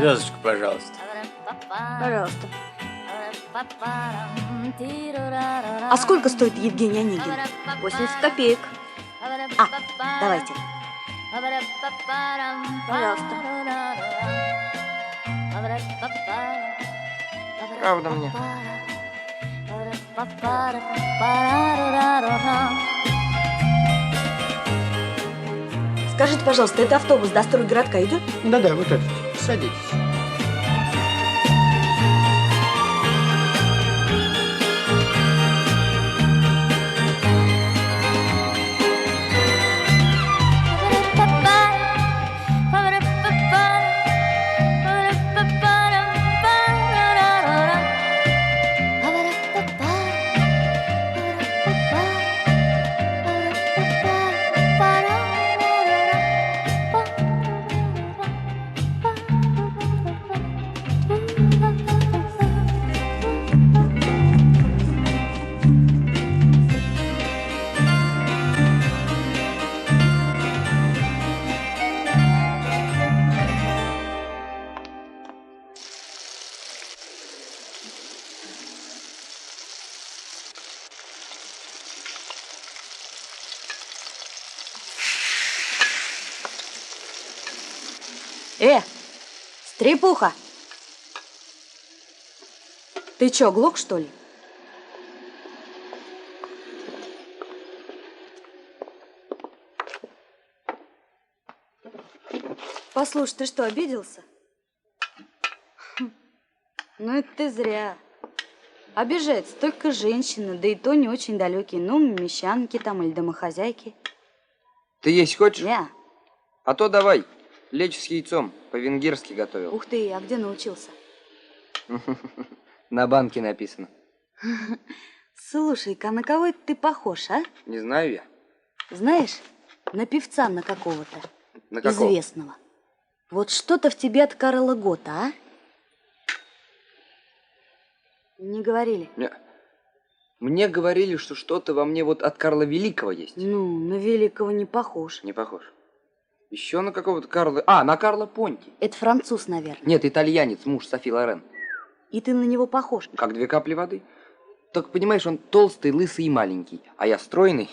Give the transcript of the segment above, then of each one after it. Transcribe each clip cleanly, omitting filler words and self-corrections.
Звездочку, пожалуйста. Пожалуйста. А сколько стоит Евгений Онегин? 80 копеек. А, давайте. Пожалуйста. Правда мне. Скажите, пожалуйста, это автобус до стройгородка идет? Да-да, вот этот. Садитесь. Стрепуха! Ты чё, глух, что ли? Послушай, ты что, обиделся? Ну, это ты зря. Обижается только женщины, да и то не очень далекие. Ну, мещанки там или домохозяйки. Ты есть хочешь? Не. А то давай. Лечь с яйцом. По-венгерски готовил. Ух ты, а где научился? На банке написано. Слушай-ка, на кого это ты похож, а? Не знаю я. Знаешь, на певца на какого-то. На какого? Известного. Вот что-то в тебе от Карла Гота, а? Не говорили? Не. Мне говорили, что что-то во мне вот от Карла Великого есть. Ну, на Великого не похож. Не похож. Еще на какого-то Карла... А, на Карла Понти. Это француз, наверное. Нет, итальянец, муж Софи Лорен. И ты на него похож. Как 2 капли воды. Только, понимаешь, он толстый, лысый и маленький. А я стройный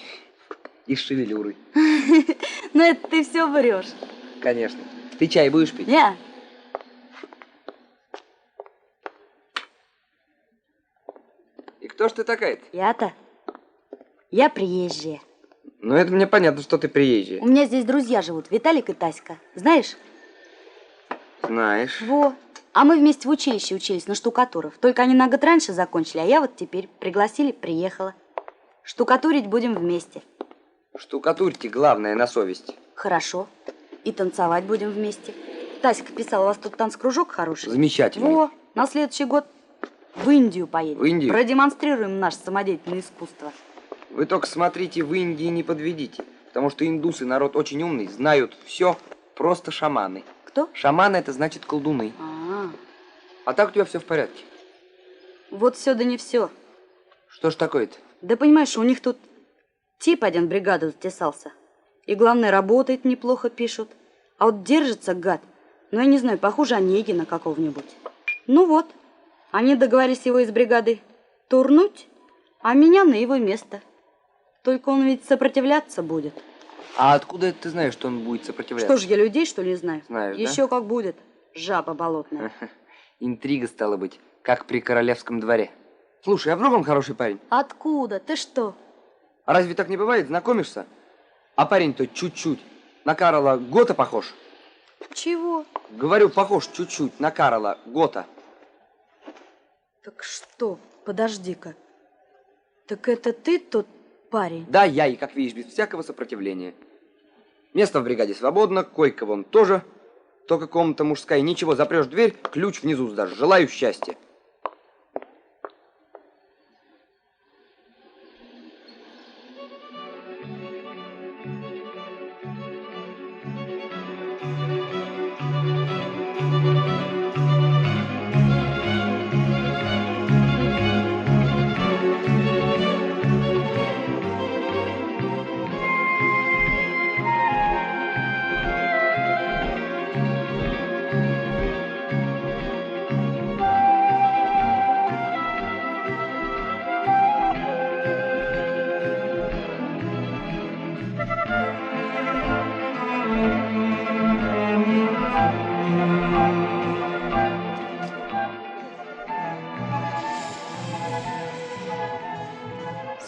и с шевелюрой. Ну, это ты все врешь. Конечно. Ты чай будешь пить? Не. И кто ж ты такая-то? Я-то? Я приезжая. Ну, это мне понятно, что ты приезжая. У меня здесь друзья живут, Виталик и Таська. Знаешь? Знаешь. Во. А мы вместе в училище учились на штукатуров. Только они на год раньше закончили, а я вот теперь пригласили, приехала. Штукатурить будем вместе. Штукатурьте, главное, на совесть. Хорошо. И танцевать будем вместе. Таська писала, у вас тут танцкружок хороший. Замечательно. Во, на следующий год в Индию поедем. В Индию? Продемонстрируем наше самодеятельное искусство. Вы только смотрите, в Индии не подведите. Потому что индусы народ очень умный, знают все, просто шаманы. Кто? Шаманы это значит колдуны. А так у тебя все в порядке. Вот все да не все. Что ж такое-то? Да понимаешь, у них тут тип один в бригаду затесался. И главное, работает неплохо, пишут. А вот держится гад. Ну, я не знаю, похоже Онегина какого-нибудь. Ну вот, они договорились его из бригады турнуть, а меня на его место. Только он ведь сопротивляться будет. А откуда ты знаешь, что он будет сопротивляться? Что ж, я людей, что ли, знаю? Знаешь, Еще да? как будет. Жаба болотная. Интрига стала быть, как при королевском дворе. Слушай, а вдруг он хороший парень? Откуда? Ты что? А разве так не бывает? Знакомишься? А парень-то чуть-чуть на Карла Гота похож. Чего? Говорю, похож чуть-чуть на Карла Гота. Так что? Подожди-ка. Так это ты тот парень? Да, я, и, как видишь, без всякого сопротивления. Место в бригаде свободно, койка вон тоже. Только комната мужская. Ничего, запрешь дверь, ключ внизу сдашь. Желаю счастья.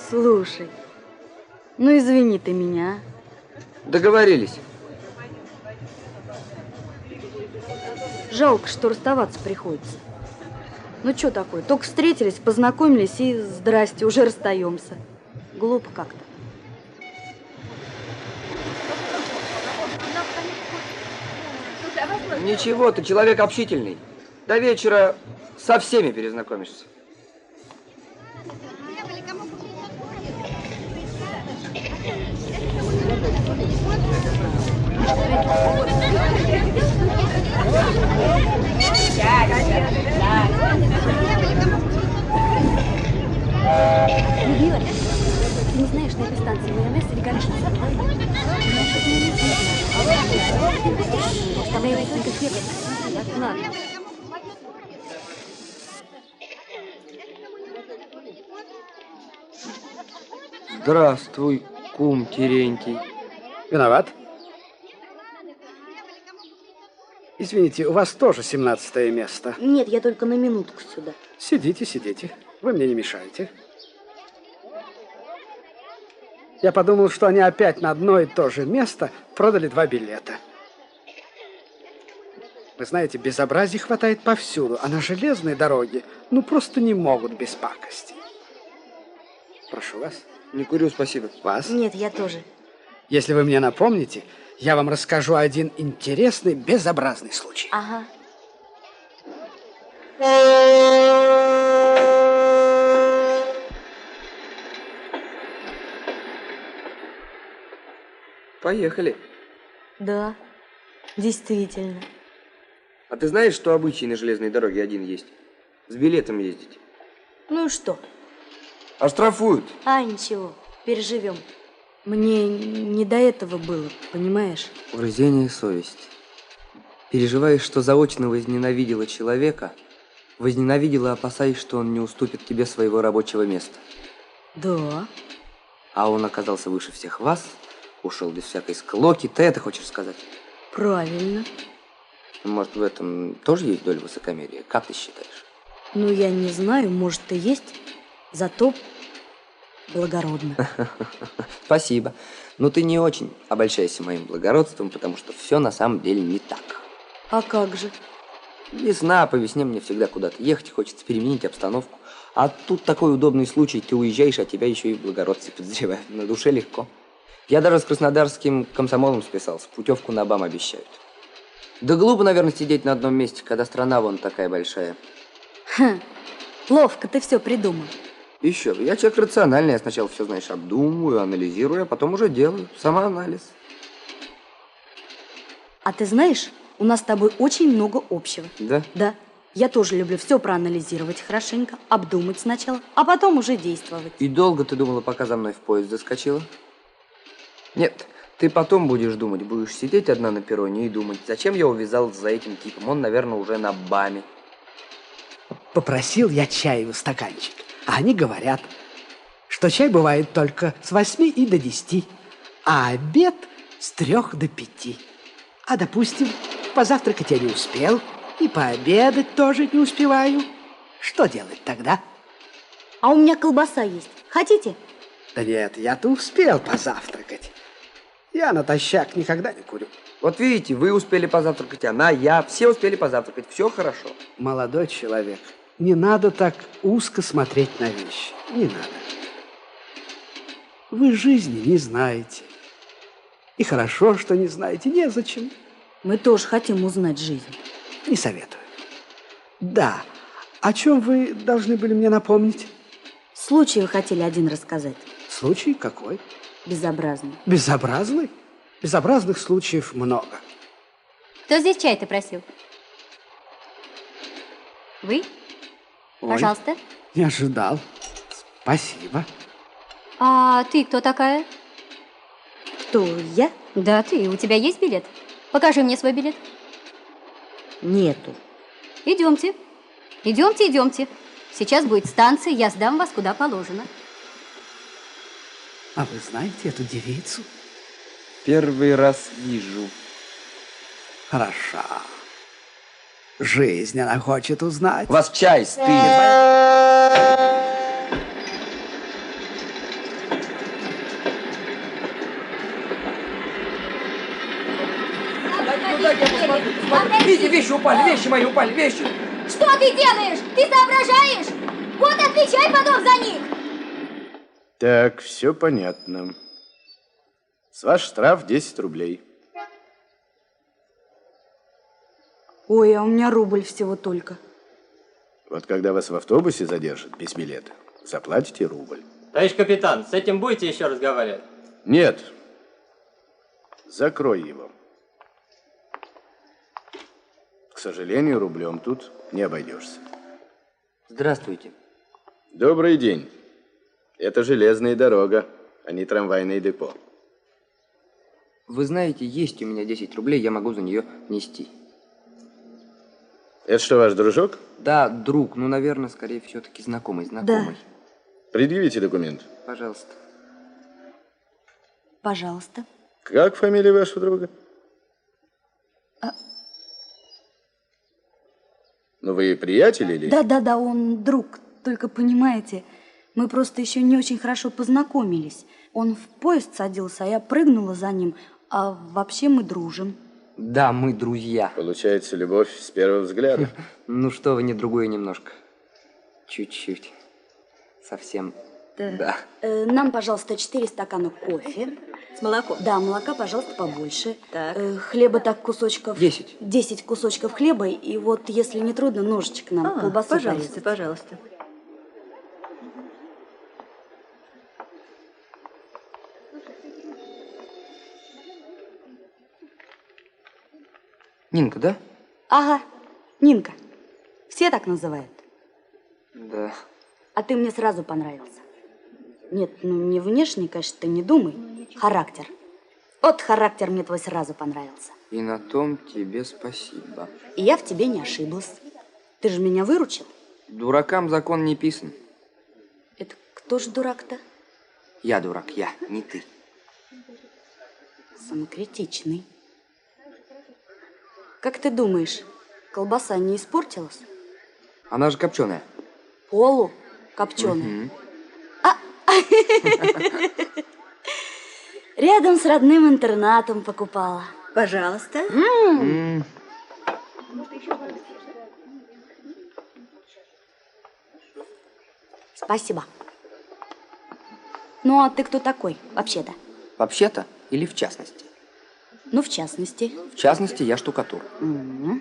Слушай, ну извини ты меня. Договорились. Жалко, что расставаться приходится. Ну что такое, только встретились, познакомились и здрасте, уже расстаемся. Глупо как-то. Ничего, ты человек общительный. До вечера со всеми перезнакомишься. Людмила, ты не знаешь, на этой станции ВМС или Галишин? Оставляй только бегать. Ладно. Здравствуй, кум Терентий. Виноват. Извините, у вас тоже 17 место. Нет, я только на минутку сюда. Сидите, сидите. Вы мне не мешаете. Я подумал, что они опять на одно и то же место продали 2 билета. Вы знаете, безобразий хватает повсюду, а на железной дороге ну просто не могут без пакости. Прошу вас. Не курю, спасибо. Вас? Нет, я тоже. Если вы мне напомните, я вам расскажу один интересный, безобразный случай. Ага. Поехали. Да, действительно. А ты знаешь, что обычай на железной дороге один есть? С билетом ездить. Ну и что? Оштрафуют. А, ничего, переживем. Мне не до этого было, понимаешь? Угрызение совести. Переживаешь, что заочно возненавидела человека, возненавидела, опасаясь, что он не уступит тебе своего рабочего места. Да. А он оказался выше всех вас, ушел без всякой склоки. Ты это хочешь сказать? Правильно. Может, в этом тоже есть доля высокомерия? Как ты считаешь? Ну, я не знаю, может и есть, зато благородно. Спасибо. Но ты не очень обольщайся моим благородством, потому что все на самом деле не так. А как же? Весна, по весне мне всегда куда-то ехать, хочется переменить обстановку. А тут такой удобный случай, ты уезжаешь, а тебя еще и в благородстве подозревают. На душе легко. Я даже с краснодарским комсомолом списался, путевку на БАМ обещают. Да глупо, наверное, сидеть на одном месте, когда страна вон такая большая. Ха, ловко ты все придумал. Еще, я человек рациональный, я сначала все, знаешь, обдумываю, анализирую, а потом уже делаю. Самоанализ. А ты знаешь, у нас с тобой очень много общего. Да? Да. Я тоже люблю все проанализировать хорошенько, обдумать сначала, а потом уже действовать. И долго ты думала, пока за мной в поезд заскочила? Нет, Ты потом будешь думать, будешь сидеть одна на перроне и думать, зачем я увязалась за этим типом, он, наверное, уже на БАМе. Попросил я чаю в стаканчик, а они говорят, что чай бывает только с 8 и до 10, а обед с 3 до 5. А, допустим, позавтракать я не успел, и пообедать тоже не успеваю. Что делать тогда? А у меня колбаса есть. Хотите? Да нет, я-то успел позавтракать. Я натощак никогда не курю. Вот видите, вы успели позавтракать, она, я, все успели позавтракать, все хорошо. Молодой человек, не надо так узко смотреть на вещи. Не надо. Вы жизни не знаете. И хорошо, что не знаете, незачем. Мы тоже хотим узнать жизнь. Не советую. Да, о чем вы должны были мне напомнить? Случай вы хотели один рассказать. Случай какой? Безобразный. Безобразный? Безобразных случаев много. Кто здесь чай-то просил? Вы? Ой, Пожалуйста. не ожидал. Спасибо. А ты кто такая? Кто, я? Да, ты. У тебя есть билет? Покажи мне свой билет. Нету. Идемте. Идемте, идемте. Сейчас будет станция, я сдам вас куда положено. А вы знаете эту девицу? Первый раз вижу. Хороша. Жизнь она хочет узнать. У вас чай стынет. Видите, вещи упали, вещи мои упали, вещи. Что ты делаешь? Ты соображаешь? Вот отвечай потом за них. Так, все понятно. С вас штраф 10 рублей. Ой, а у меня рубль всего только. Вот когда вас в автобусе задержат без билета, заплатите рубль. Товарищ капитан, с этим будете еще разговаривать? Нет. Закрой его. К сожалению, рублем тут не обойдешься. Здравствуйте. Добрый день. Это железная дорога, а не трамвайное депо. Вы знаете, есть у меня 10 рублей, я могу за нее нести. Это что, ваш дружок? Да, друг, ну, наверное, скорее все-таки знакомый. Предъявите документ. Пожалуйста. Пожалуйста. Как фамилия вашего друга? Ну, вы приятели или? Да, он друг. Только понимаете, мы просто еще не очень хорошо познакомились. Он в поезд садился, а я прыгнула за ним. А вообще мы дружим. Да, мы друзья. Получается, любовь с первого взгляда. Ну что вы, не другое немножко. Чуть-чуть. Совсем. Да. Нам, пожалуйста, 4 стакана кофе. С молоком? Да, молока, пожалуйста, побольше. Так. Хлеба так кусочков. 10. 10 кусочков хлеба. И вот, если не трудно, ножичек нам колбасу пожалуйста, порезать. пожалуйста. Нинка, да? Ага, Нинка. Все так называют. Да. А ты мне сразу понравился. Нет, ну не внешне, конечно, ты не думай. Характер. Вот характер мне твой сразу понравился. И на том тебе спасибо. И я в тебе не ошиблась. Ты же меня выручил. Дуракам закон не писан. Это кто ж дурак-то? Я дурак, я, не ты. Самокритичный. Как ты думаешь, колбаса не испортилась? Она же копченая. Полу копченая. Рядом с родным интернатом покупала. Пожалуйста. Спасибо. Ну, а ты кто такой, вообще-то? Вообще-то или в частности? Ну, в частности. В частности, я штукатур. Ну,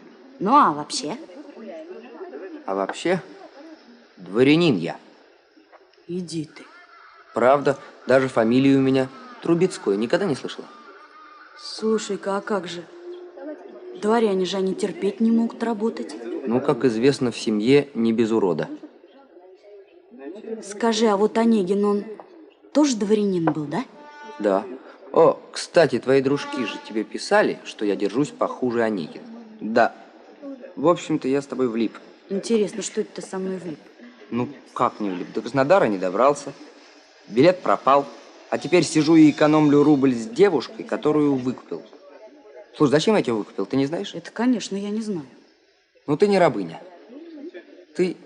а вообще? А вообще, дворянин я. Иди ты. Правда, даже фамилия у меня Трубецкой. Никогда не слышала? Слушай-ка, а как же? Дворяне же они терпеть не могут работать. Ну, как известно, в семье не без урода. Скажи, а вот Онегин, он тоже дворянин был, да? Да. О, кстати, твои дружки же тебе писали, что я держусь похуже Онегина. Да. В общем-то, я с тобой влип. Интересно, что это ты со мной влип? Ну, как не влип? До Краснодара не добрался. Билет пропал. А теперь сижу и экономлю рубль с девушкой, которую выкупил. Слушай, зачем я тебя выкупил, ты не знаешь? Это, конечно, я не знаю. Ну, ты не рабыня. Ты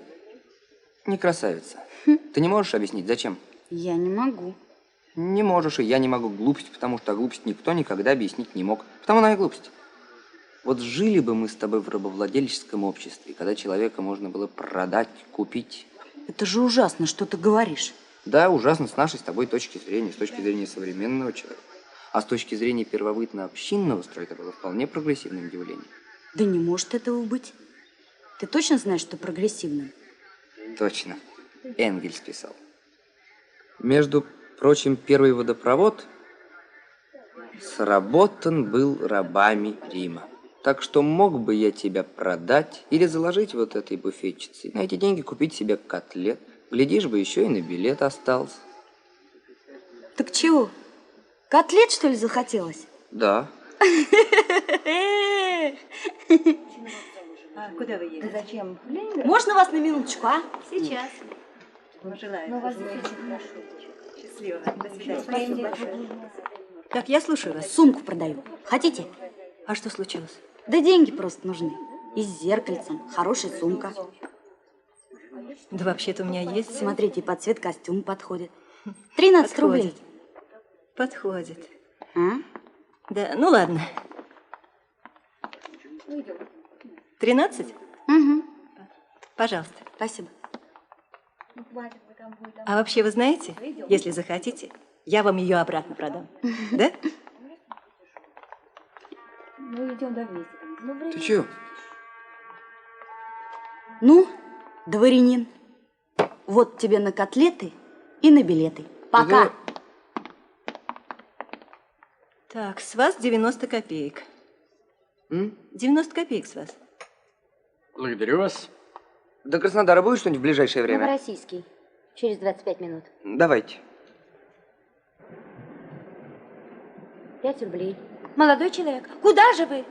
не красавица. Ты не можешь объяснить, зачем? Я не могу. Не можешь, и я не могу. Глупость, потому что глупость никто никогда объяснить не мог. Потому она и глупость. Вот жили бы мы с тобой в рабовладельческом обществе, когда человека можно было продать, купить. Это же ужасно, что ты говоришь. Да, ужасно с нашей с тобой точки зрения, с точки зрения современного человека. А с точки зрения первобытно-общинного строя это было вполне прогрессивным явлением. Да не может этого быть. Ты точно знаешь, что прогрессивным? Точно. Энгельс писал. Между прочим, первый водопровод сработан был рабами Рима. Так что мог бы я тебя продать или заложить вот этой буфетчице. На эти деньги купить себе котлет. Глядишь бы, еще и на билет остался. Так чего? Котлет, что ли, захотелось? Да. Куда вы едете? Зачем? Можно вас на минуточку, а? Сейчас. Желаю. Счастливо. До свидания. Так, я слушаю вас. Сумку продаю. Хотите? А что случилось? Да деньги просто нужны. И с зеркальцем. Хорошая сумка. Да вообще-то у меня есть. Смотрите, под цвет костюм подходит. 13 рублей. Подходит. А? Да, ну ладно. 13? Угу. Пожалуйста. Спасибо. А вообще, вы знаете, если захотите, я вам ее обратно продам. Да? Ты чего? Ну, дворянин, вот тебе на котлеты и на билеты. Пока. Да. Так, с вас 90 копеек. 90 копеек с вас. Благодарю вас. До Краснодара будет что-нибудь в ближайшее время? Новороссийский. Через 25 минут. Давайте. 5 рублей. Молодой человек, куда же вы?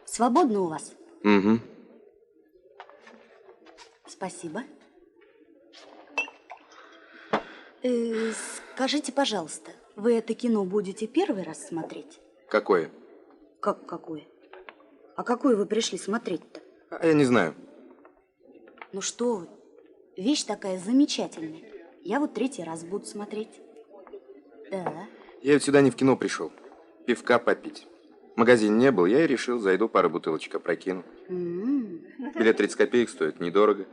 Свободно у вас? Угу. Спасибо. Скажите, пожалуйста, вы это кино будете первый раз смотреть? Какое? Как какое? А какое вы пришли смотреть-то? А я не знаю. Ну что вы, вещь такая замечательная. Я вот 3-й раз буду смотреть. Да. Я ведь сюда не в кино пришел. Пивка попить. Магазин не был, я и решил, зайду, пару бутылочек опрокину. Билет 30 копеек стоит, недорого.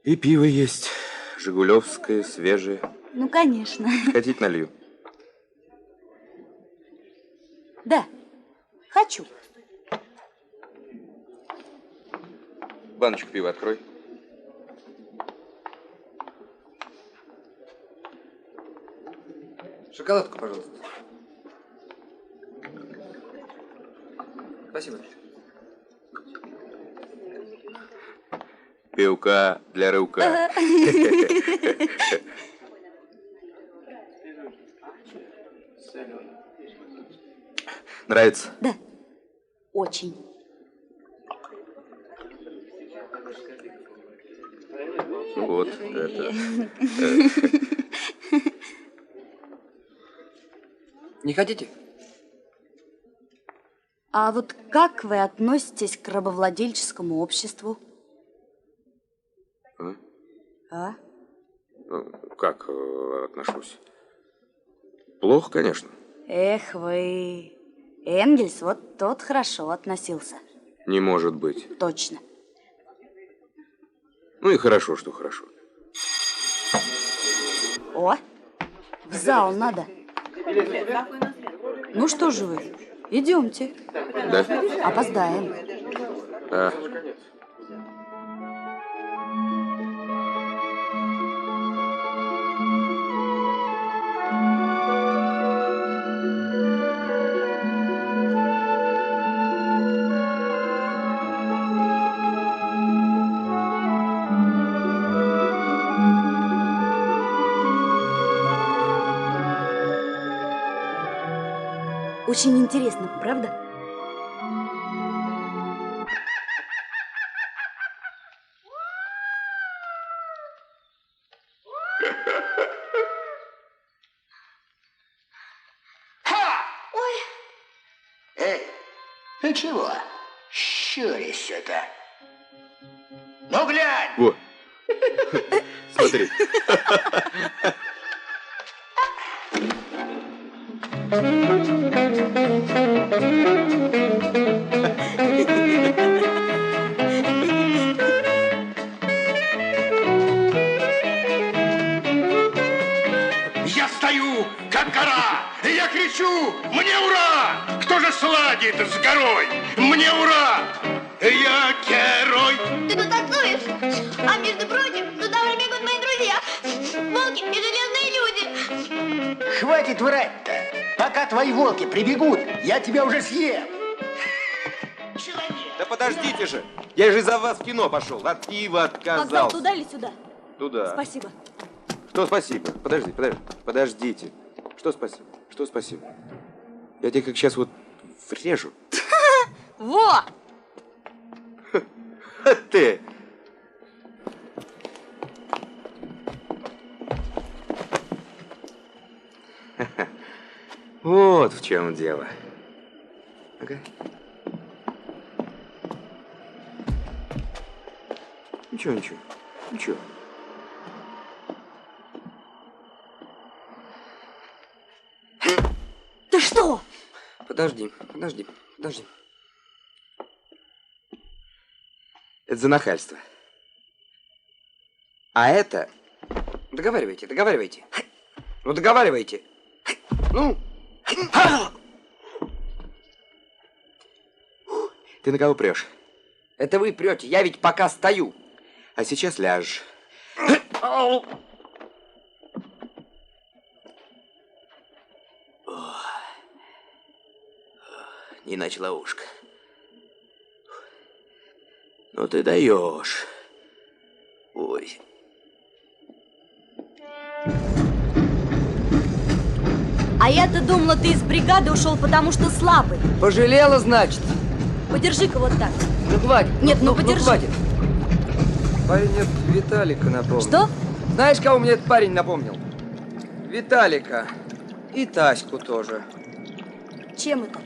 И пиво есть. Жигулевское, свежее. Ну, конечно. Хотите, налью? Да, хочу. Баночку пива открой. Шоколадку, пожалуйста. Спасибо. Пивка для рывка. Нравится? Да, очень. Вот это. Не хотите? А вот как вы относитесь к рабовладельческому обществу? А? А? Как отношусь? Плохо, конечно. Эх вы. Энгельс вот тот хорошо относился. Не может быть. Точно. Ну и хорошо, что хорошо. О, в зал надо. Ну что же вы, идемте. Да? Опоздаем. А. Очень интересно, правда? Эй, ты чего? Щуришься-то? Ну глянь! Во. Смотри. Я стою, как гора, и я кричу: мне ура! Кто же сладит с горой? Мне ура! Я герой! Ты тут танцуешь? А между прочим, туда уже бегут мои друзья. Волки и железные люди. Хватит врать-то! Пока твои волки прибегут, я тебя уже съем! Да подождите же! Я же за вас в кино пошел, от пива Вокзал отказался. туда или сюда? Туда. Спасибо. Что спасибо? Подождите. Что спасибо? Что спасибо? Я тебе как сейчас вот врежу. Во! А ты! Вот в чем дело. Ага. Ничего. Ты что? Подожди. Это за нахальство. А это... Договаривайте. Ну, договаривайте. Ну. Ты на кого прешь? Это вы прете, я ведь пока стою. А сейчас ляжешь. Не иначе ловушка. Ну ты даешь. Ой. А я-то думала, ты из бригады ушел, потому что слабый. Пожалела, значит? Подержи-ка вот так. Ну, хватит. Нет, ну подержи. хватит. Парень мне Виталика напомнил. Что? Знаешь, кого мне этот парень напомнил? Виталика. И Таську тоже. Чем это?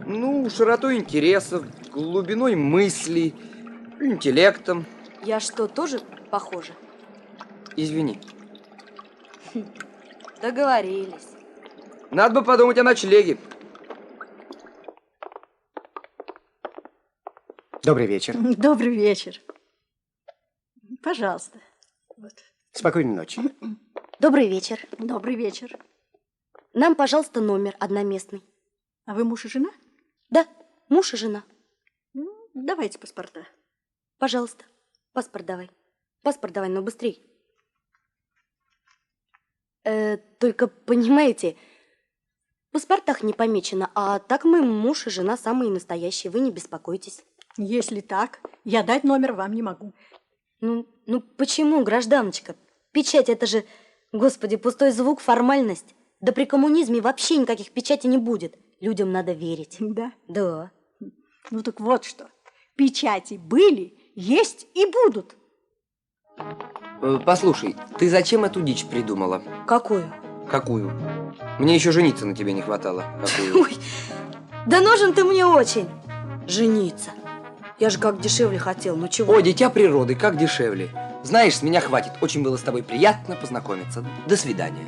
Ну, широтой интересов, глубиной мыслей, интеллектом. Я что, тоже похожа? Извини. Договорились. Надо бы подумать о ночлеге. Добрый вечер. Добрый вечер. Пожалуйста. Вот. Спокойной ночи. Добрый вечер. Добрый вечер. Нам, пожалуйста, номер одноместный. А вы муж и жена? Да, муж и жена. Давайте паспорта. Пожалуйста, паспорт давай. Паспорт давай, но быстрей. Только, понимаете, в паспортах не помечено, а так мы муж и жена самые настоящие, вы не беспокойтесь. Если так, я дать номер вам не могу. Ну почему, гражданочка? Печать – это же, господи, пустой звук, формальность. Да при коммунизме вообще никаких печатей не будет. Людям надо верить. Да? Да. Ну так вот что. Печати были, есть и будут. Послушай, ты зачем эту дичь придумала? Какую? Какую? Мне еще жениться на тебе не хватало. Какую? Ой, Да нужен ты мне очень. Жениться. Я же как дешевле хотел, ну чего? О, дитя природы, как дешевле. Знаешь, с меня хватит. Очень было с тобой приятно познакомиться. До свидания.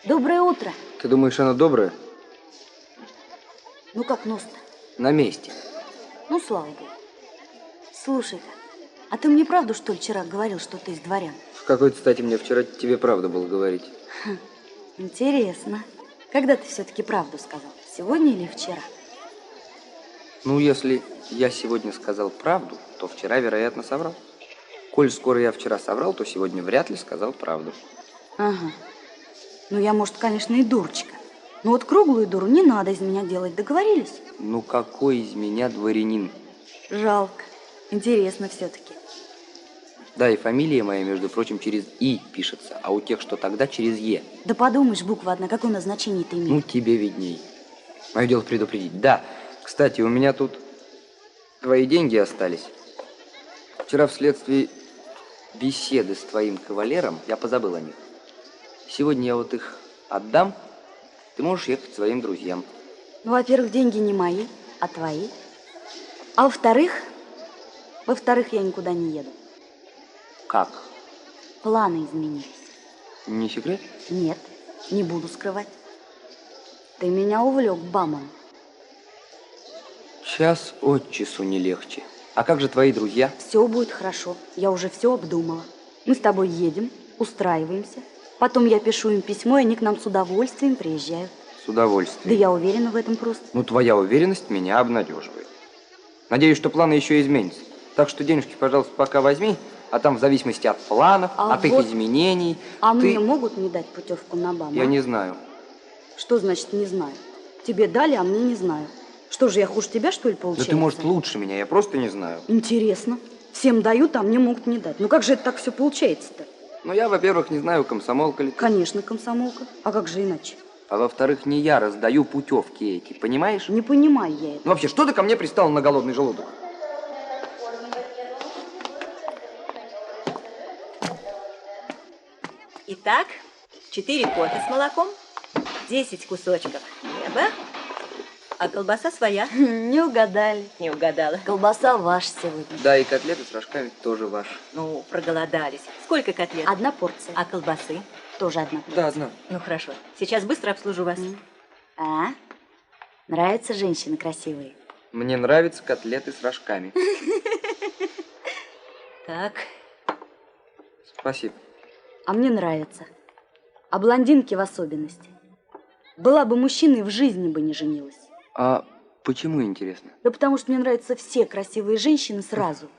Доброе утро. Ты думаешь, она добрая? Ну как нос-то? На месте. Ну, слава богу. Слушай-ка, а ты мне правду, что ли, вчера говорил, что ты из дворян? С какой-то стати мне вчера тебе правда было говорить. Интересно. Когда ты все-таки правду сказал? Сегодня или вчера? Ну, если я сегодня сказал правду, то вчера, вероятно, соврал. Коль скоро я вчера соврал, то сегодня вряд ли сказал правду. Ага. Ну, я, может, конечно, и дурочка. Но вот круглую дуру не надо из меня делать. Договорились? Ну, какой из меня дворянин? Жалко. Интересно все-таки. Да, и фамилия моя, между прочим, через «и» пишется, а у тех, что тогда, через «е». Да подумаешь, буква одна, какое назначение это имеет? Ну, тебе видней. Мое дело предупредить. Да, кстати, у меня тут твои деньги остались. Вчера вследствие беседы с твоим кавалером я позабыл о них. Сегодня я вот их отдам, ты можешь ехать к своим друзьям. Ну, во-первых, деньги не мои, а твои. А во-вторых, я никуда не еду. Как? Планы изменились. Не секрет? Нет, не буду скрывать. Ты меня увлек бамом. Час от часу не легче. А как же твои друзья? Все будет хорошо. Я уже все обдумала. Мы с тобой едем, устраиваемся. Потом я пишу им письмо, и они к нам с удовольствием приезжают. С удовольствием. Да я уверена в этом просто. Ну, твоя уверенность меня обнадеживает. Надеюсь, что планы еще изменятся. Так что денежки, пожалуйста, пока возьми, а там в зависимости от планов, от их изменений. А мне могут не дать путевку на БАМ? Я не знаю. Что значит не знаю? Тебе дали, а мне не знаю. Что же, я хуже тебя, что ли, получается? Да ты, может, лучше меня, я просто не знаю. Интересно. Всем дают, а мне могут не дать. Ну как же это так все получается-то? Ну, я, во-первых, не знаю, комсомолка ли ты. Конечно, комсомолка. А как же иначе? А во-вторых, не я раздаю путевки эти, понимаешь? Не понимаю я это. Ну, вообще, что ты ко мне пристал на голодный желудок? Итак, 4 кофе с молоком, 10 кусочков хлеба, а колбаса своя. Не угадали. Не угадала. Колбаса ваша сегодня. Да, и котлеты с рожками тоже ваши. Ну, проголодались. Сколько котлет? Одна порция. А колбасы? Тоже одна порция. Да, одна. Ну, хорошо. Сейчас быстро обслужу вас. А? Нравятся женщины красивые? Мне нравятся котлеты с рожками. Так. Спасибо. А мне нравятся. А блондинки в особенности. Была бы мужчиной, в жизни бы не женилась. А почему, интересно? Да потому что мне нравятся все красивые женщины сразу.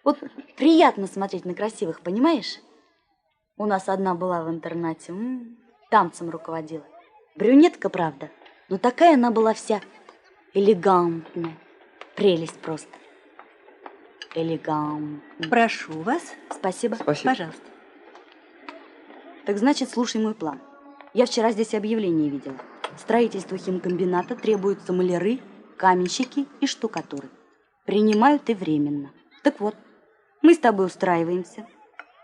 Вот приятно смотреть на красивых, понимаешь? У нас одна была в интернате, танцем руководила. Брюнетка, правда, но такая она была вся элегантная. Прелесть просто. Элегантная. Прошу вас. Спасибо. Спасибо. Пожалуйста. Так значит, слушай мой план. Я вчера здесь объявление видела. Строительство химкомбината требуются маляры, каменщики и штукатуры. Принимают и временно. Так вот, мы с тобой устраиваемся,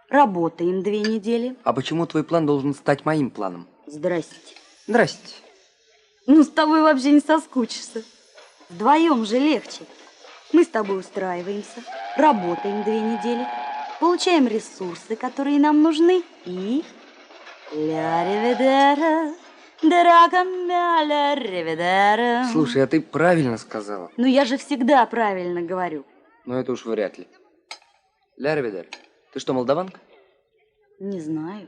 работаем 2 недели. А почему твой план должен стать моим планом? Здрасте. Здрасте. Ну, с тобой вообще не соскучишься. Вдвоем же легче. Мы с тобой устраиваемся, работаем 2 недели, получаем ресурсы, которые нам нужны, и... Ля риведера, дорога мя, ля риведера. Слушай, а ты правильно сказала. Ну, я же всегда правильно говорю. Но это уж вряд ли. Лярвидер, ты что, молдаванка? Не знаю.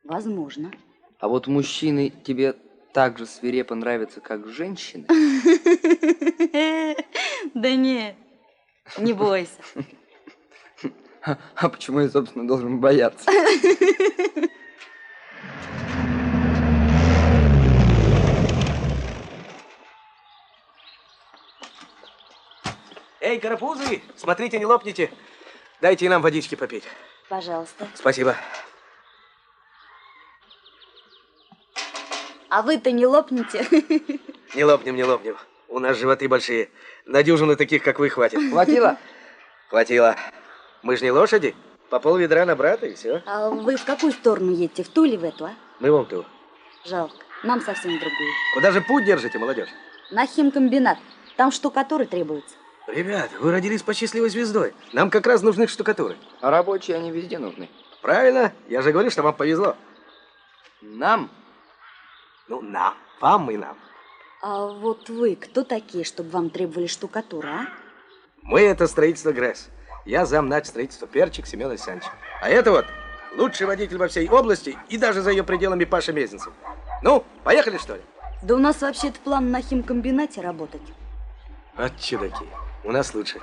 Возможно. А вот мужчины тебе так же свирепо нравятся, как женщины? Да нет, не бойся. А почему я, собственно, должен бояться? Эй, карапузы, смотрите, не лопните. Дайте и нам водички попить. Пожалуйста. Спасибо. А вы-то не лопните. Не лопнем, не лопнем. У нас животы большие. На дюжину таких, как вы, хватит. Хватило? Хватило. Мы же не лошади. По пол-ведра на брата и все. А вы в какую сторону едете? В ту или в эту, а? Мы вон ту. Жалко. Нам совсем другую. Куда же путь держите, молодежь? На химкомбинат. Там штукатуры требуются. Ребят, вы родились под счастливой звездой. Нам как раз нужны штукатуры. А рабочие они везде нужны. Правильно? Я же говорю, что вам повезло. Нам? Ну, нам. Вам и нам. А вот вы кто такие, чтобы вам требовали штукатуры, а? Мы это строительство ГРЭС. Я замнач строительства Перчик Семен Александрович. А это вот лучший водитель во всей области и даже за ее пределами Паша Мезенцев. Ну, поехали, что ли? Да у нас вообще-то план на химкомбинате работать. Вот чудаки. У нас лучше.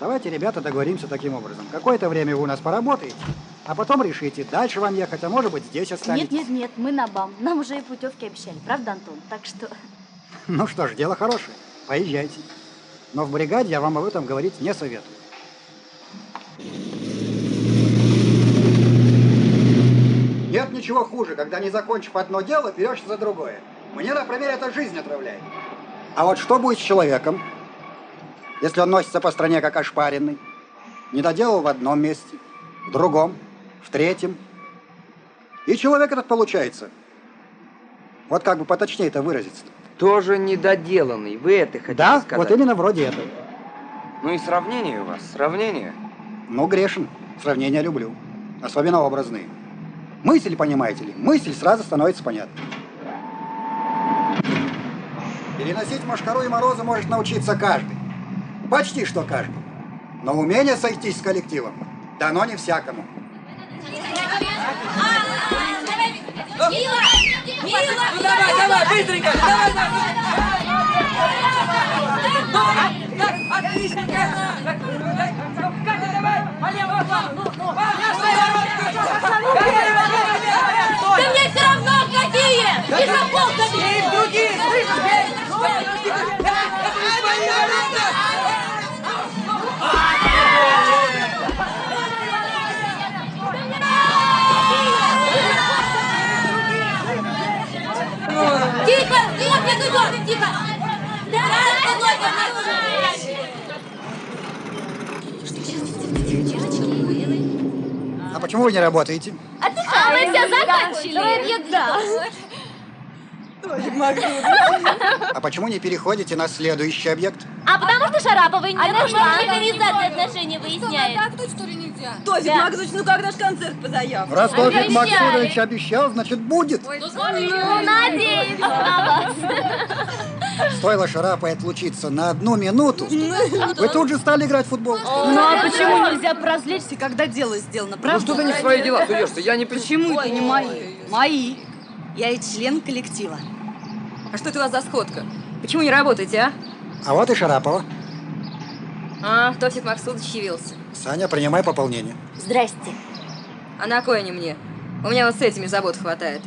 Давайте, ребята, договоримся таким образом. Какое-то время вы у нас поработаете, а потом решите, дальше вам ехать, а может быть, здесь останетесь. Нет, мы на БАМ. Нам уже и путевки обещали, правда, Антон? Так что... Ну что ж, дело хорошее. Поезжайте. Но в бригаде я вам об этом говорить не советую. Нет ничего хуже, когда, не закончив одно дело, берешься за другое. Мне, например, это жизнь отравляет. А вот что будет с человеком, если он носится по стране как ошпаренный? Не доделал в одном месте, в другом, в третьем. И человек этот получается. Вот как бы поточнее это выразиться. Тоже недоделанный. Вы это хотите Да, сказать? вот именно вроде этого. Ну и сравнение у вас, сравнение. Ну, грешен. Сравнения люблю. Особенно образные. Мысль, понимаете ли, мысль сразу становится понятной. Переносить мошкару и морозы может научиться каждый. Почти что каждый. Но умение сойтись с коллективом дано не всякому. Давай, быстренько! Давай! Отличненько! Катя, давай! По левому плану! Да мне все равно какие! И за полками! И другие! Тихо! Тихо! Тихо! А почему вы не работаете? А мы все закончили. Да. А почему не переходите на следующий объект? А потому что Шараповой не нужна. Организация отношений выясняет. Отдохнуть, что ли, нельзя? Тозик Максуч, ну когда ж концерт позовем? Раз Тозик Обещали. Максудович обещал, значит будет. Ну, надеемся на вас. Стоило Шарапой отлучиться на 1 минуту, вы тут же стали играть в футбол. Ну а почему нельзя поразвлечься, когда дело сделано, правда? Ну что ты не в свои дела суешься? Я не Почему это не мои? Мои. Я и член коллектива. А что это у вас за сходка? Почему не работаете, а? А вот и Шарапова. А, Тофик Максудович явился. Саня, принимай пополнение. Здрасте. А на кой они мне? У меня вот с этими забот хватает.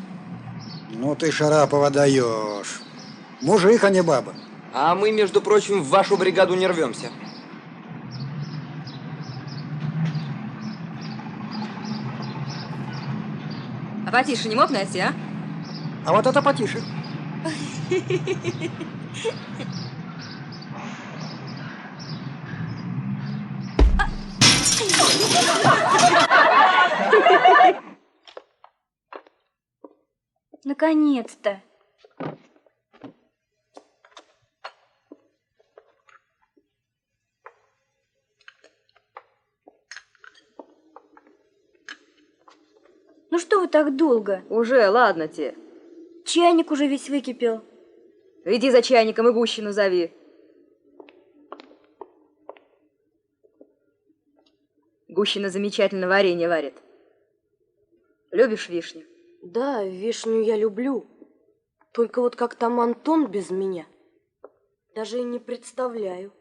Ну ты, Шарапова, даешь. Мужик, а не баба. А мы, между прочим, в вашу бригаду не рвемся. А потише не мог найти, а? А вот это потише. Наконец-то. Ну что вы так долго? Уже, ладно тебе. Чайник уже весь выкипел. Иди за чайником и Гущину зови. Гущина замечательно варенье варит. Любишь вишню? Да, вишню я люблю. Только вот как там Антон без меня. Даже и не представляю.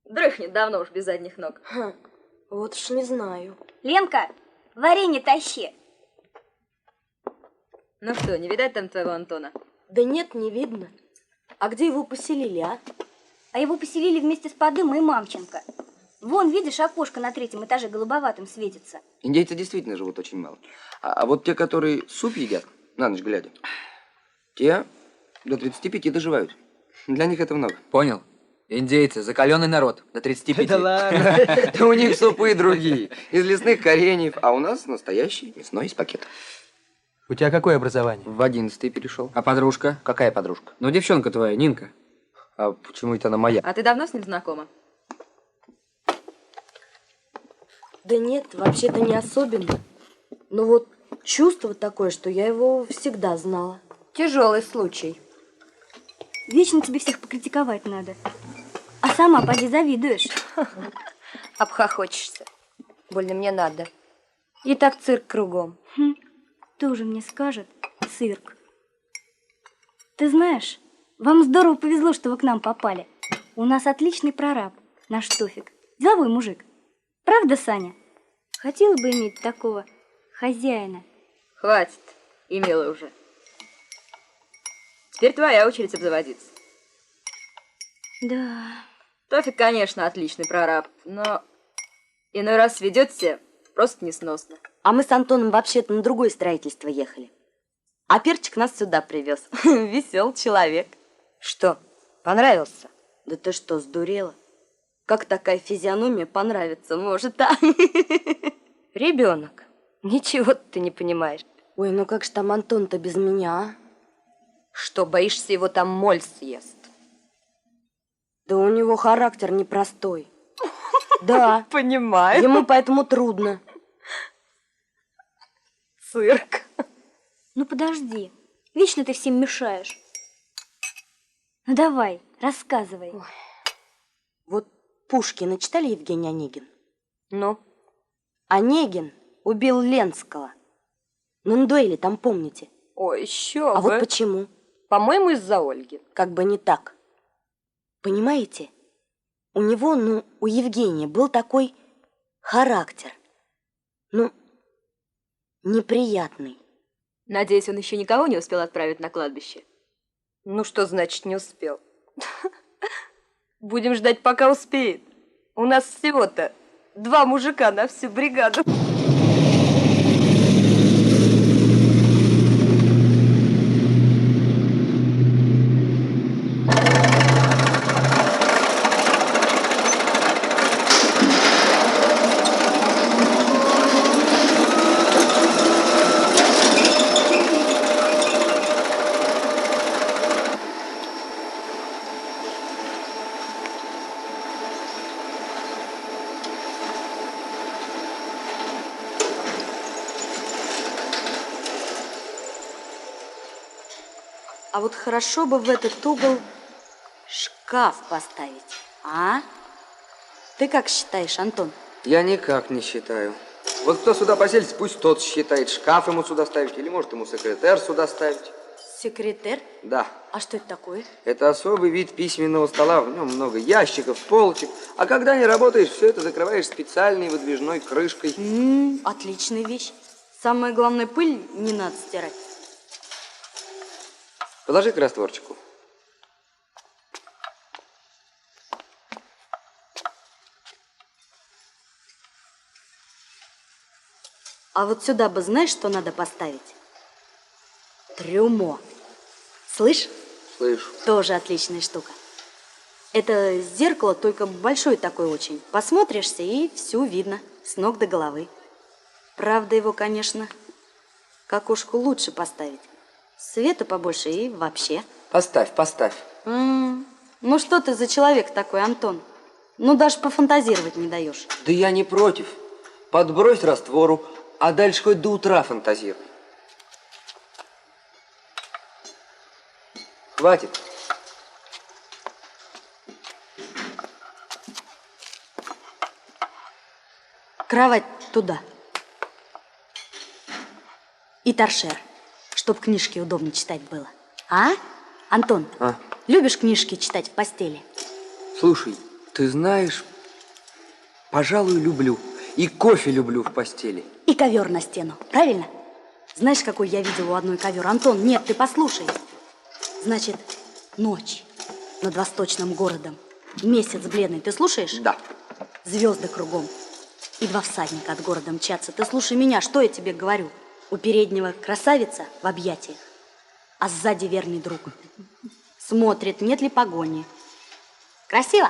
Дрыхнет давно уж без задних ног. Вот уж не знаю. Ленка, варенье тащи. Ну что, не видать там твоего Антона? Да нет, не видно. А где его поселили, а? А его поселили вместе с Подымой и Мамченко. Вон, видишь, окошко на 3-м этаже голубоватым светится. Индейцы действительно живут очень мало. А вот те, которые суп едят, на ночь глядя, те до 35 доживают. Для них это много. Понял. Индейцы, закаленный народ, до 35. Да ладно. Да у них супы другие. Из лесных кореньев, а у нас настоящий мясной из пакета. У тебя какое образование? В 11-й перешел. А подружка? Какая подружка? Ну, девчонка твоя, Нинка. А почему это она моя? А ты давно с ним знакома? Да нет, вообще-то не особенно. Но вот чувство такое, что я его всегда знала. Тяжелый случай. Вечно тебе всех покритиковать надо. А сама поди завидуешь. Обхохочешься. Больно мне надо. И так цирк кругом. Тоже мне скажет цирк. Ты знаешь, вам здорово повезло, что вы к нам попали. У нас отличный прораб, наш Тофик. Деловой мужик. Правда, Саня? Хотела бы иметь такого хозяина. Хватит, имела уже. Теперь твоя очередь обзаводиться. Да. Тофик, конечно, отличный прораб, но иной раз ведет себя просто несносно. А мы с Антоном вообще-то на другое строительство ехали. А Перчик нас сюда привез. Весел человек. Что, понравился? Да ты что, сдурела? Как такая физиономия понравится может, а? Ребенок. Ничего ты не понимаешь. Ой, ну как же там Антон-то без меня, а? Что, боишься, его там моль съест? Да у него характер непростой. Да. Понимаю. Ему поэтому трудно. Цирк. Ну подожди, вечно ты всем мешаешь. Ну давай, рассказывай. Ой. Вот Пушкина читали Евгений Онегин? Ну? Онегин убил Ленского. Ну, на дуэли там, помните? Ой, еще А бы. вот почему? По-моему, из-за Ольги. Как бы не так. Понимаете? У него, у Евгения был такой характер. Неприятный. Надеюсь, он еще никого не успел отправить на кладбище. Ну, что значит не успел? Будем ждать, пока успеет. У нас всего-то 2 мужика на всю бригаду. А вот хорошо бы в этот угол шкаф поставить, а? Ты как считаешь, Антон? Я никак не считаю. Вот кто сюда поселится, пусть тот считает. Шкаф ему сюда ставить, или может ему секретарь сюда ставить. Секретарь? Да. А что это такое? Это особый вид письменного стола, в нем много ящиков, полочек. А когда не работаешь, все это закрываешь специальной выдвижной крышкой. Отличная вещь. Самое главное, пыль не надо стирать. Положи к растворчику. А вот сюда бы знаешь, что надо поставить? Трюмо. Слышь? Слышу. Тоже отличная штука. Это зеркало, только большое такое очень. Посмотришься, и все видно, с ног до головы. Правда, его, конечно, к окошку лучше поставить. Света побольше и вообще. Поставь, поставь. Ну что ты за человек такой, Антон? Ну даже пофантазировать не даешь. Да я не против. Подбрось раствору, а дальше хоть до утра фантазируй. Хватит. Кровать туда. И торшер, чтоб книжки удобно читать было. А? Антон, любишь книжки читать в постели? Слушай, ты знаешь, пожалуй, люблю. И кофе люблю в постели. И ковер на стену, правильно? Знаешь, какой я видела у одной ковер? Антон, нет, ты послушай. Значит, ночь над восточным городом. Месяц бледный, ты слушаешь? Да. Звезды кругом. И два всадника от города мчатся. Ты слушай меня, что я тебе говорю? У переднего красавица в объятиях, а сзади верный друг. Смотрит, нет ли погони. Красиво?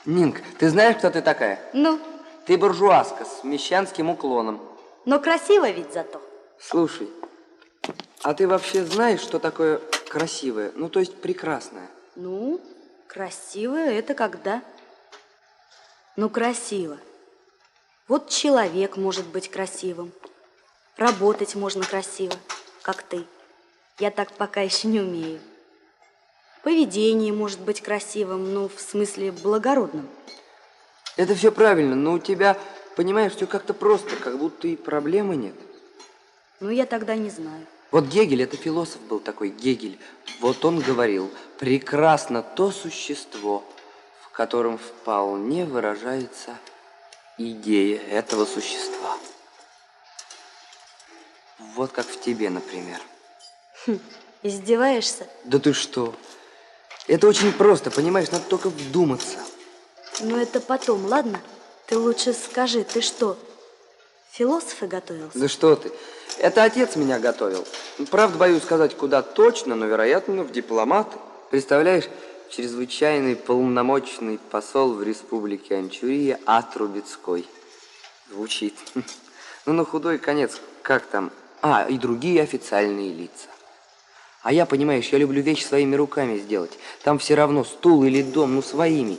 Нинка, ты знаешь, кто ты такая? Ну? Ты буржуазка с мещанским уклоном. Но красиво ведь зато. Слушай, а ты вообще знаешь, что такое красивое? Ну, то есть прекрасное? Ну, красивое это когда? Ну, красиво. Вот человек может быть красивым. Работать можно красиво, как ты. Я так пока еще не умею. Поведение может быть красивым, ну, в смысле благородным. Это все правильно, но у тебя, понимаешь, все как-то просто, как будто и проблемы нет. Ну, я тогда не знаю. Вот Гегель, это философ был такой, Гегель. Вот он говорил, прекрасно то существо, в котором вполне выражается идея этого существа. Вот как в тебе, например. Издеваешься? Да ты что? Это очень просто, понимаешь, надо только вдуматься. Ну, это потом, ладно? Ты лучше скажи, ты что, философы готовился? Да что ты? Это отец меня готовил. Правда, боюсь сказать, куда точно, но, вероятно, в дипломаты. Представляешь, чрезвычайный полномочный посол в республике Анчурия А. Трубецкой. Звучит. Ну, на худой конец, как там? А, и другие официальные лица. А я, понимаешь, я люблю вещи своими руками сделать. Там все равно стул или дом, ну, своими.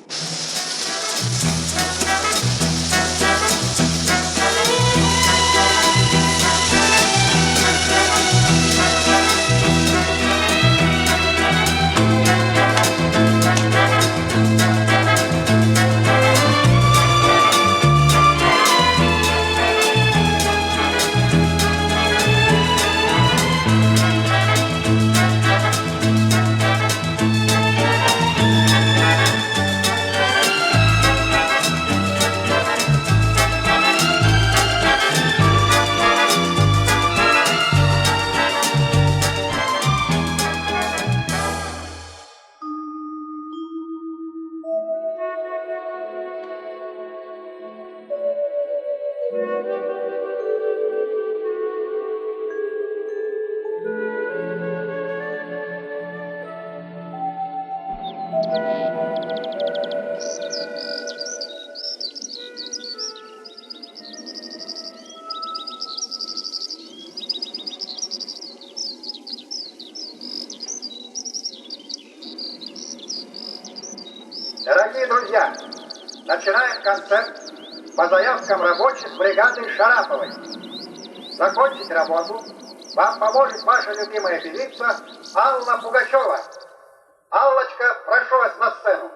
Дорогие друзья, начинаем концерт по заявкам рабочих бригады Шараповой. Закончить работу вам поможет ваша любимая певица Алла Пугачева. Аллочка, прошу вас на сцену.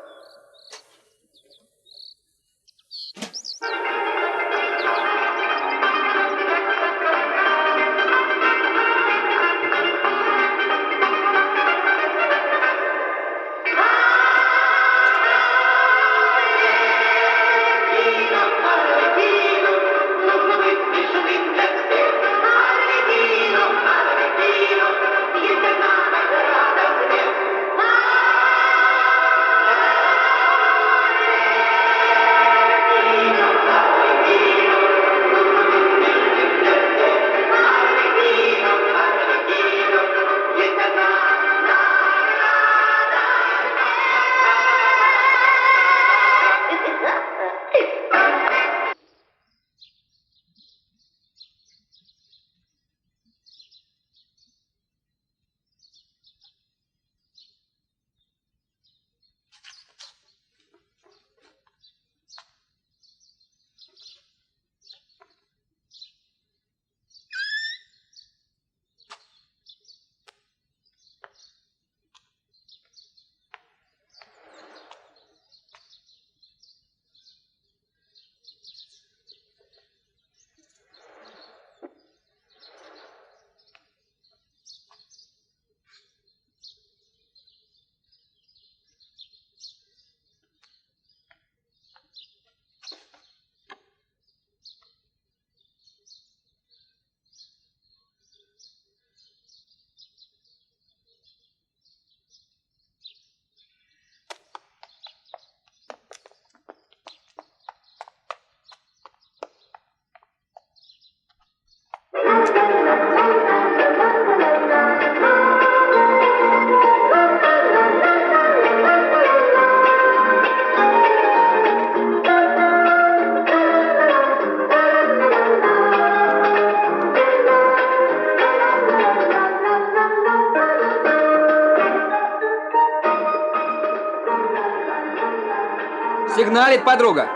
Сигналит подруга.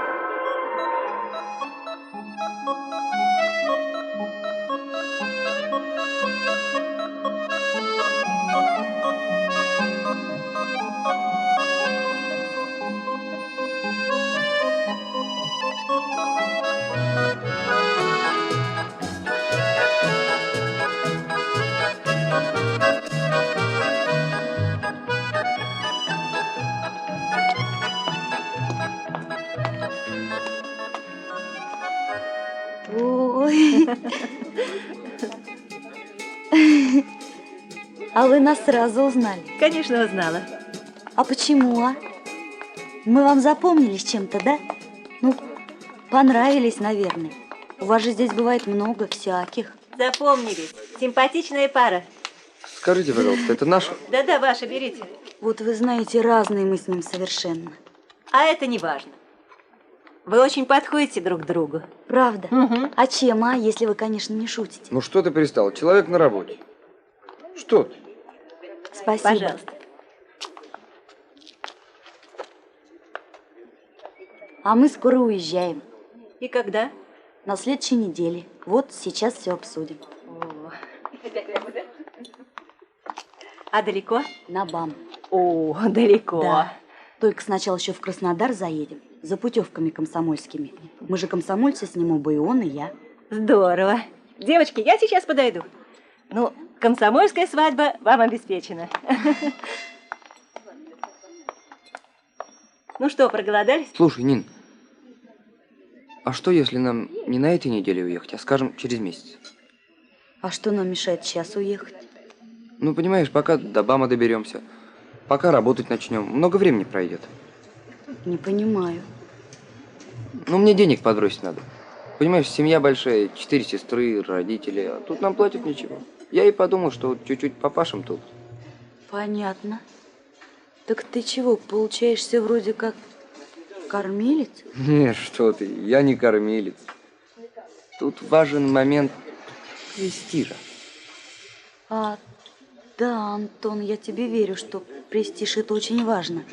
Ой. А вы нас сразу узнали? Конечно, узнала. А почему, а? Мы вам запомнились чем-то, да? Ну, понравились, наверное. У вас же здесь бывает много всяких. Запомнились. Симпатичная пара. Скажите, пожалуйста, это наша? Да-да, ваша, берите. Вот вы знаете, разные мы с ним совершенно. А это не важно. Вы очень подходите друг к другу. Правда? А чем, а? Если вы, конечно, не шутите. Ну что ты пристал? Человек на работе. Что ты? Спасибо. Пожалуйста. А мы скоро уезжаем. И когда? На следующей неделе. Вот сейчас все обсудим. А далеко? На БАМ. О, далеко. Да. Только сначала еще в Краснодар заедем. За путевками комсомольскими. Мы же комсомольцы с ним оба, и он, и я. Здорово. Девочки, я сейчас подойду. Ну, комсомольская свадьба вам обеспечена. Ну что, проголодались? Слушай, Нин, а что, если нам не на этой неделе уехать, а, скажем, через месяц? А что нам мешает сейчас уехать? Ну, понимаешь, пока до БАМа доберемся, пока работать начнем, много времени пройдет. Не понимаю. Ну, мне денег подбросить надо. Понимаешь, семья большая, 4 сестры, родители, а тут нам платят ничего. Я и подумал, что вот чуть-чуть попашем тут. Понятно. Так ты чего, получаешься вроде как кормилец? Не, что ты, я не кормилец. Тут важен момент престижа. А, да, Антон, я тебе верю, что престиж – это очень важно.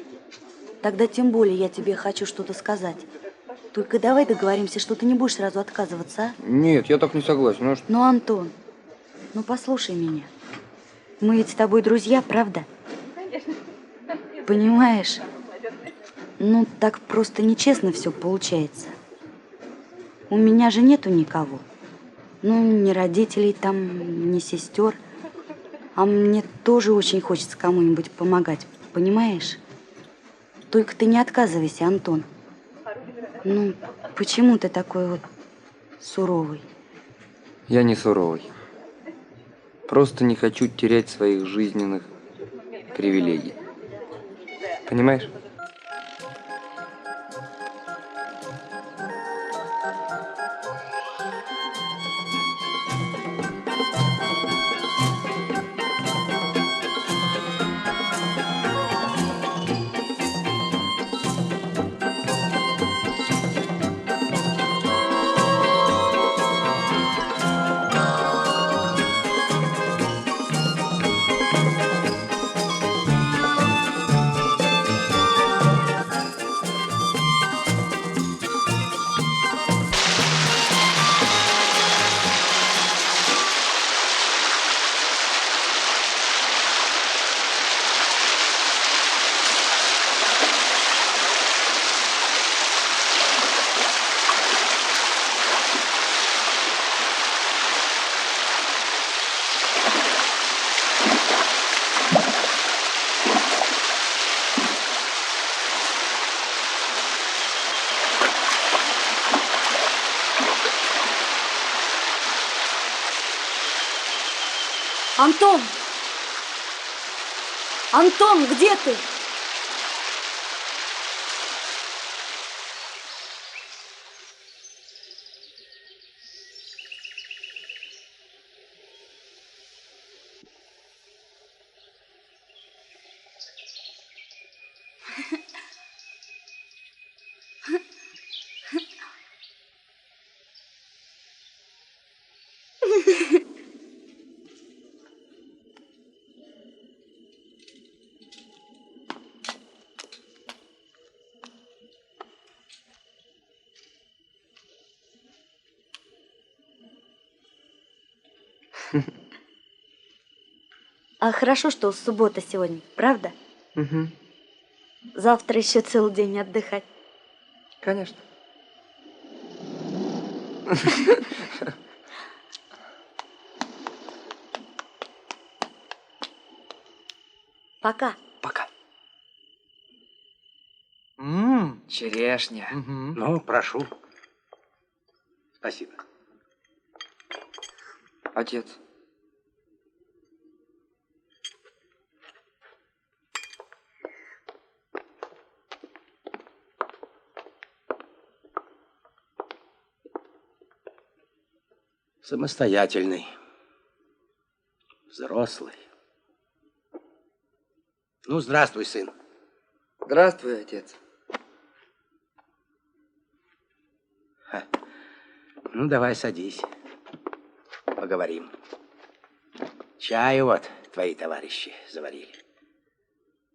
Тогда тем более я тебе хочу что-то сказать. Только давай договоримся, что ты не будешь сразу отказываться, а? Нет, я так не согласен. Ну, Ну, Антон, ну послушай меня. Мы ведь с тобой друзья, правда? Конечно. понимаешь, ну так просто нечестно все получается. У меня же нету никого. Ну, ни родителей там, ни сестер. А мне тоже очень хочется кому-нибудь помогать, понимаешь? Только ты не отказывайся, Антон. Ну, почему ты такой вот суровый? Я не суровый. Просто не хочу терять своих жизненных привилегий. Понимаешь? Антон! Антон, где ты? А хорошо, что суббота сегодня, правда? Угу. Завтра еще целый день отдыхать. Конечно. Пока. Пока. Черешня. Ну, прошу. Спасибо. Отец. Самостоятельный. Взрослый. Ну, здравствуй, сын. Здравствуй, отец. Ну, давай садись. Поговорим. Чаю вот твои товарищи заварили.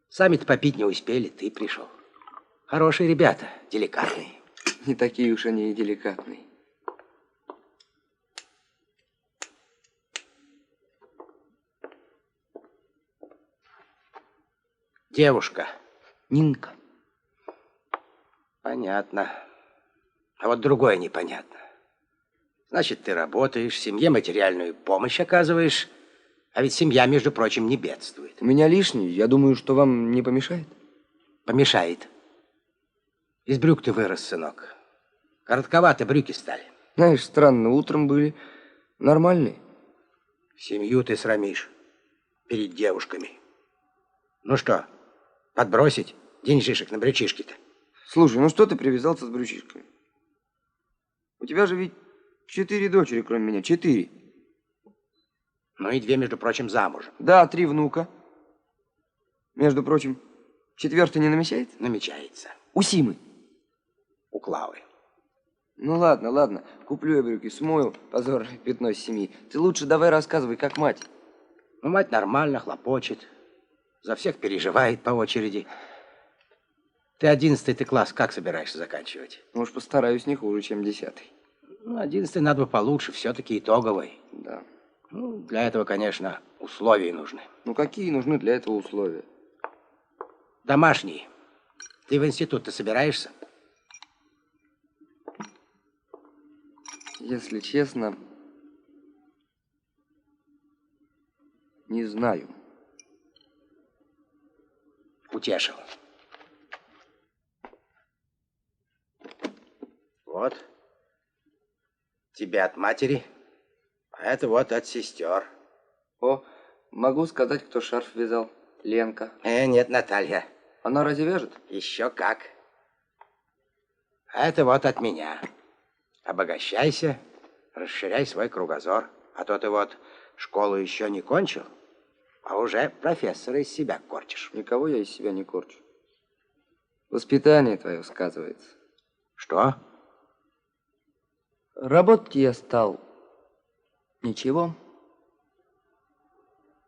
Сами-то попить не успели, ты пришел. Хорошие ребята, деликатные. Не такие уж они и деликатные. Девушка. Нинка. Понятно. А вот другое непонятно. Значит, ты работаешь, семье материальную помощь оказываешь, а ведь семья, между прочим, не бедствует. У меня лишний, я думаю, что вам не помешает. Помешает. Из брюк ты вырос, сынок. Коротковато брюки стали. Знаешь, странно, утром были нормальные. Семью ты срамишь перед девушками. Ну что, подбросить деньжишек на брючишки-то? Слушай, ну что ты привязался с брючишками? У тебя же ведь 4 дочери, кроме меня. 4. Ну и 2, между прочим, замужем. Да, 3 внука. Между прочим, 4-й не намечается? Намечается. У Симы. У Клавы. Ну ладно, ладно. Куплю я брюки, смою позор, пятно с семьи. Ты лучше давай рассказывай, как мать. Ну, мать нормально, хлопочет. За всех переживает по очереди. Ты 11-й класс как собираешься заканчивать? Ну уж постараюсь не хуже, чем 10-й. Ну, 11-й надо бы получше, все-таки итоговый. Да. Ну, для этого, конечно, условия нужны. Ну какие нужны для этого условия? домашний. Ты в институт-то собираешься? Если честно, не знаю. Утешил. Вот. Тебе от матери, а это вот от сестер. О, могу сказать, кто шарф вязал. Ленка. Нет, Наталья. Она разве вяжет? Еще как. А это вот от меня. Обогащайся, расширяй свой кругозор. А то ты вот школу еще не кончил, а уже профессора из себя корчишь. Никого я из себя не корчу. Воспитание твое сказывается. Что? Работать я стал. Ничего.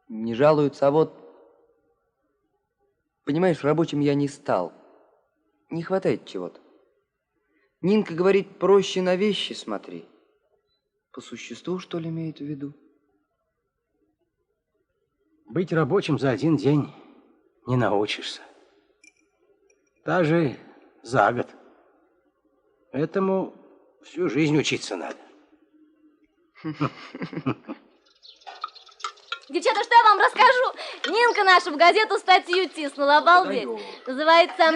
Не жалуются, а вот... Понимаешь, рабочим я не стал. Не хватает чего-то. Нинка говорит, проще на вещи смотри. По существу, что ли, имеет в виду? Быть рабочим за один день не научишься. Даже за год. Этому всю жизнь учиться надо. Девчата, что я вам расскажу? Нинка наша в газету статью тиснула, обалдеть. Называется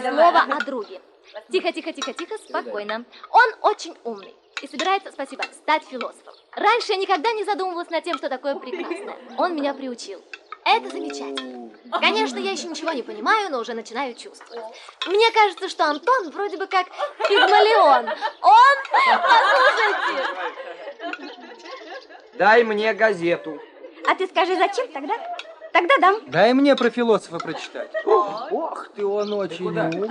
«Слово о друге». Тихо, тихо, тихо, тихо, спокойно. Он очень умный и собирается, спасибо, стать философом. Раньше я никогда не задумывалась над тем, что такое прекрасное. Он меня приучил. Это замечательно. Конечно, я еще ничего не понимаю, но уже начинаю чувствовать. Мне кажется, что Антон вроде бы как Пигмалион. Он, послушайте. Дай мне газету. А ты скажи, зачем тогда? Тогда дам. Дай мне про философа прочитать. Ох ты, он очень умный.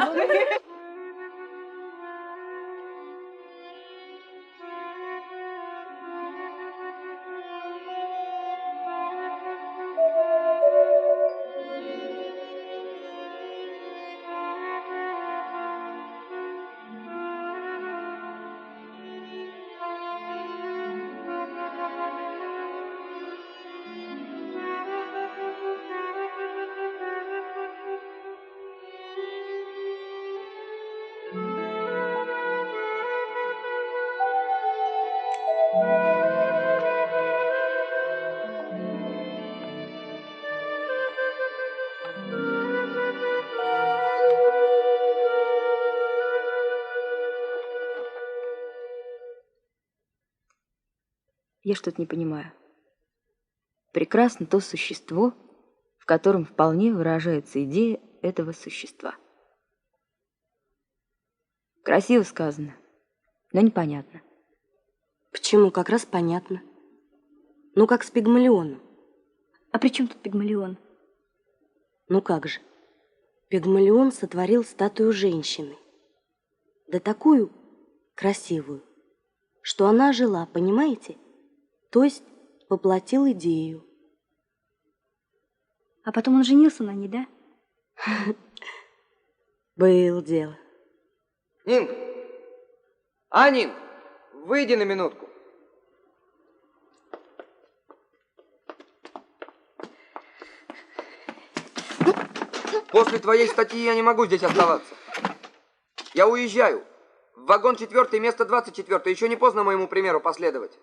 Я что-то не понимаю. Прекрасно то существо, в котором вполне выражается идея этого существа. Красиво сказано, но непонятно. Почему? Как раз понятно. Ну, как с Пигмалионом. А при чем тут Пигмалион? Ну как же. Пигмалион сотворил статую женщины. Да такую красивую, что она жила, понимаете? То есть воплотил идею. А потом он женился на ней, да? Было дело. Нинка! А, Нин, выйди на минутку. После твоей статьи я не могу здесь оставаться. Я уезжаю. В вагон 4, место 24. Еще не поздно моему примеру последовать.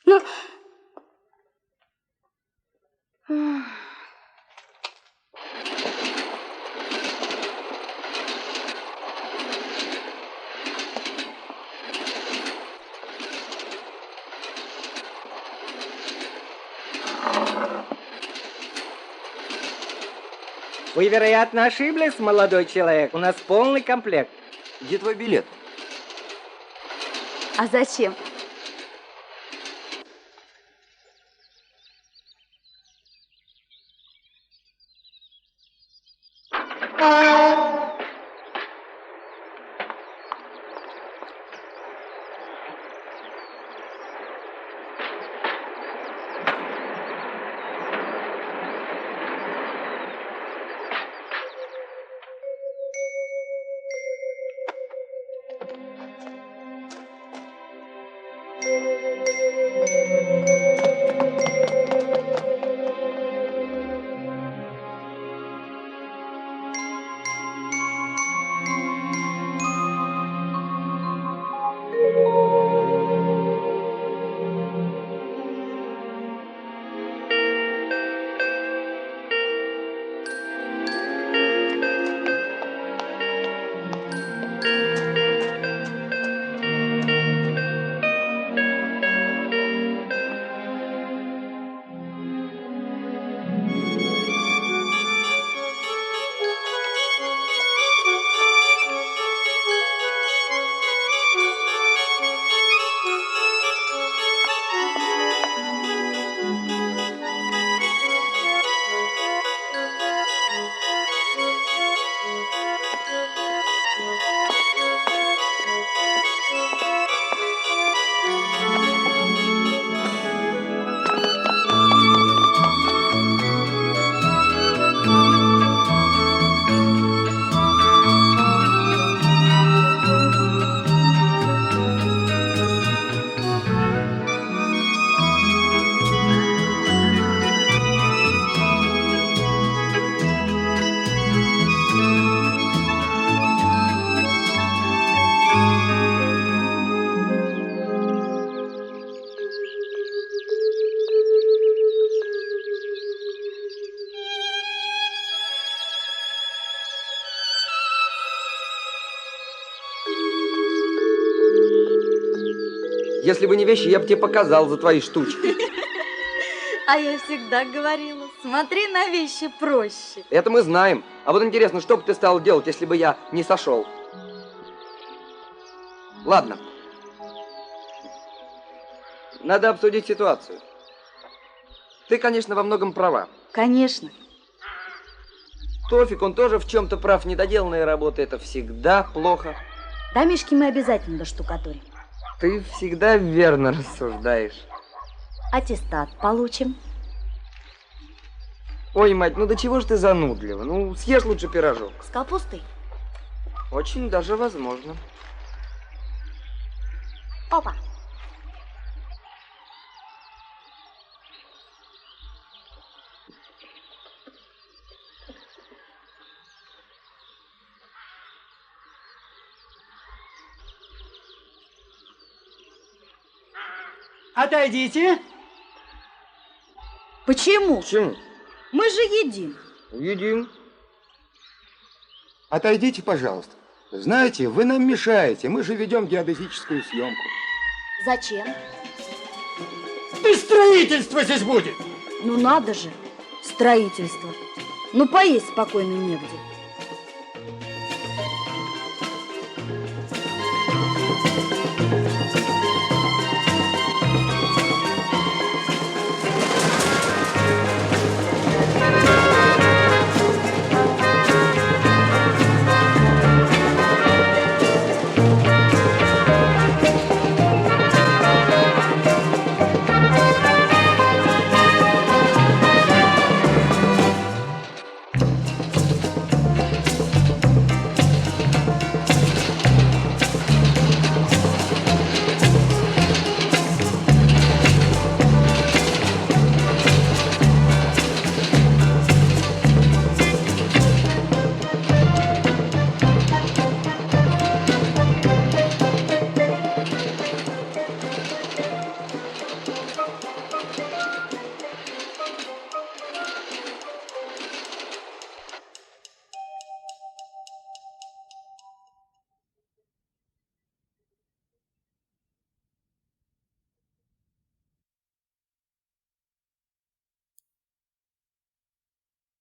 Ну... Вы, вероятно, ошиблись, молодой человек. У нас полный комплект. Где твой билет? А зачем? Если бы не вещи, я бы тебе показал за твои штучки. А я всегда говорила, смотри на вещи проще. Это мы знаем. А вот интересно, что бы ты стал делать, если бы я не сошел? Ладно. Надо обсудить ситуацию. Ты, конечно, во многом права. Конечно. Тофик, он тоже в чем-то прав. Недоделанная работа – это всегда плохо. Домишки мы обязательно доштукатурим. Ты всегда верно рассуждаешь. Аттестат получим. Ой, мать, ну до чего ж ты занудлива? Ну, съешь лучше пирожок. С капустой. Очень даже возможно. Опа. Отойдите. Почему? Почему? Мы же едим. Едим. Отойдите, пожалуйста. Знаете, вы нам мешаете. Мы же ведем геодезическую съемку. Зачем? И строительство здесь будет. Ну надо же, строительство. Ну поесть спокойно негде.